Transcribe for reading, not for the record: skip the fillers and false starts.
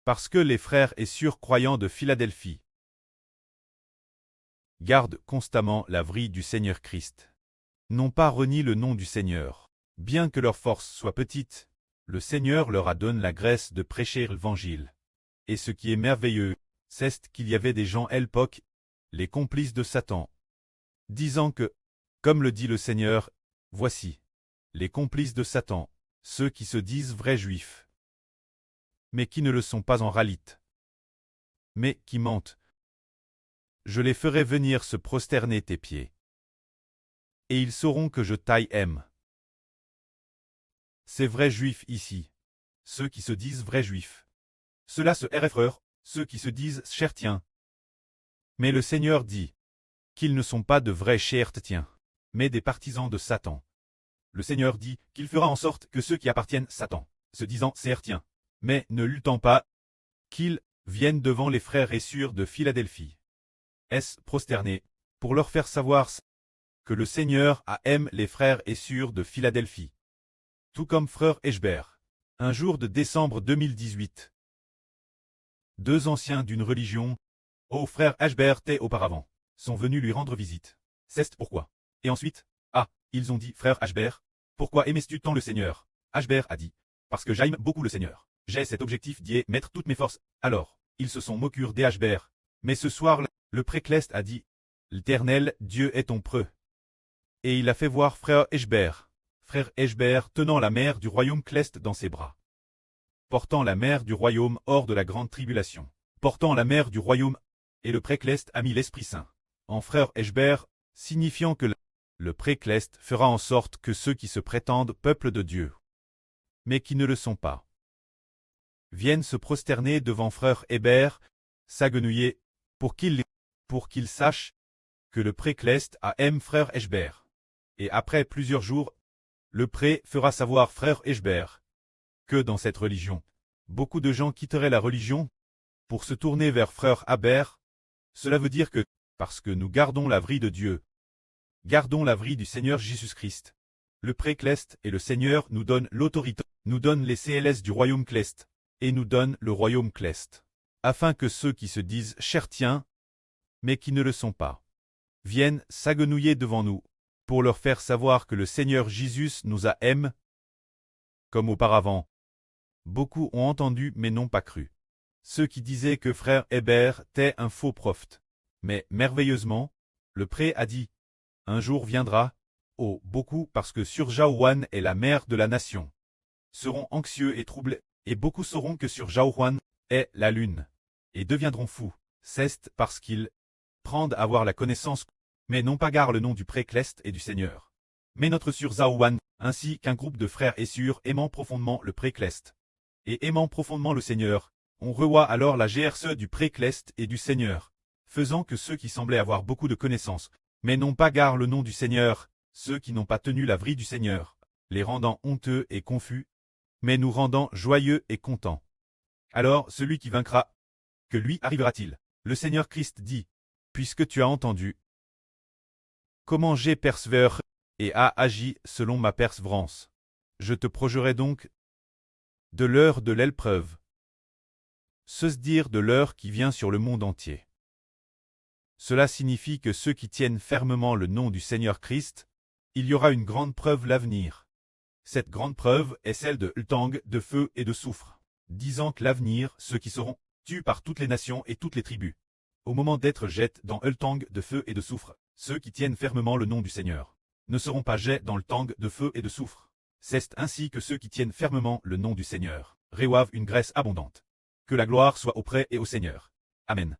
Parce que les frères et sœurs croyants de Philadelphie gardent constamment la vrille du Seigneur Christ, n'ont pas renié le nom du Seigneur. Bien que leur force soit petite, le Seigneur leur a donné la grâce de prêcher l'Évangile. Et ce qui est merveilleux, c'est qu'il y avait des gens à l'époque, les complices de Satan, disant que, comme le dit le Seigneur, voici, les complices de Satan, ceux qui se disent vrais juifs, mais qui ne le sont pas en réalité, mais qui mentent. Je les ferai venir se prosterner tes pieds. Et ils sauront que je t'aime. Ces vrais juifs ici, ceux qui se disent vrais juifs. Cela se erreur, ceux qui se disent chrétiens. Mais le Seigneur dit qu'ils ne sont pas de vrais chrétiens, mais des partisans de Satan. Le Seigneur dit qu'il fera en sorte que ceux qui appartiennent à Satan, se disant chrétiens, mais ne luttant pas, qu'ils viennent devant les frères et sœurs de Philadelphie, prosterner, pour leur faire savoir que le Seigneur aime les frères et sœurs de Philadelphie. Tout comme frère Eschber. Un jour de décembre 2018. Deux anciens d'une religion, ô frère Eschber t'es auparavant, sont venus lui rendre visite. C'est pourquoi. Et ensuite, ils ont dit, frère Eschber, pourquoi aimais-tu tant le Seigneur? Eschber a dit, parce que j'aime beaucoup le Seigneur. J'ai cet objectif d'y mettre toutes mes forces. Alors, ils se sont moqués d'Eschber. Mais ce soir-là, le précleste a dit, l'Éternel, Dieu est ton preux. Et il a fait voir frère Eschber. Frère Eschber tenant la mère du royaume cleste dans ses bras. Portant la mère du royaume hors de la grande tribulation. Portant la mère du royaume, et le précleste a mis l'Esprit Saint en frère Eschber, signifiant que le précleste fera en sorte que ceux qui se prétendent peuple de Dieu, mais qui ne le sont pas, viennent se prosterner devant frère Eschber, s'agenouiller, pour qu'il sache que le précleste aime frère Eschber. Et après plusieurs jours, le pré fera savoir frère Eschber que dans cette religion, beaucoup de gens quitteraient la religion pour se tourner vers frère Eschber. Cela veut dire que, parce que nous gardons la vrille de Dieu, gardons la vrille du Seigneur Jésus-Christ, le précleste et le Seigneur nous donnent l'autorité, nous donnent les CLS du royaume cleste, et nous donnent le royaume cleste, afin que ceux qui se disent chrétiens, mais qui ne le sont pas, viennent s'agenouiller devant nous, pour leur faire savoir que le Seigneur Jésus nous aime, comme auparavant. Beaucoup ont entendu mais n'ont pas cru. Ceux qui disaient que frère Eschber était un faux prophète. Mais merveilleusement, le pré a dit, un jour viendra, beaucoup parce que sur Jaouan est la mère de la nation, seront anxieux et troublés, et beaucoup sauront que sur Jaouan est la lune, et deviendront fous, c'est parce qu'ils prennent à avoir la connaissance, mais non pas gare le nom du précleste et du Seigneur. Mais notre sur Jaouan, ainsi qu'un groupe de frères et sœurs aimant profondément le précleste, et aimant profondément le Seigneur, on revoit alors la GRCE du précleste et du Seigneur, faisant que ceux qui semblaient avoir beaucoup de connaissances, mais n'ont pas gare le nom du Seigneur, ceux qui n'ont pas tenu la vrille du Seigneur, les rendant honteux et confus, mais nous rendant joyeux et contents. Alors celui qui vaincra, que lui arrivera-t-il? Le Seigneur Christ dit, puisque tu as entendu comment j'ai persévéré et a agi selon ma persévérance, je te projerai donc de l'heure de l'épreuve, se dire de l'heure qui vient sur le monde entier. Cela signifie que ceux qui tiennent fermement le nom du Seigneur Christ, il y aura une grande preuve l'avenir. Cette grande preuve est celle de l'tang, de feu et de soufre, disant que l'avenir, ceux qui seront tués par toutes les nations et toutes les tribus, au moment d'être jetés dans l'tang de feu et de soufre, ceux qui tiennent fermement le nom du Seigneur, ne seront pas jetés dans le tang de feu et de soufre. C'est ainsi que ceux qui tiennent fermement le nom du Seigneur reçoivent une grâce abondante. Que la gloire soit auprès et au Seigneur. Amen.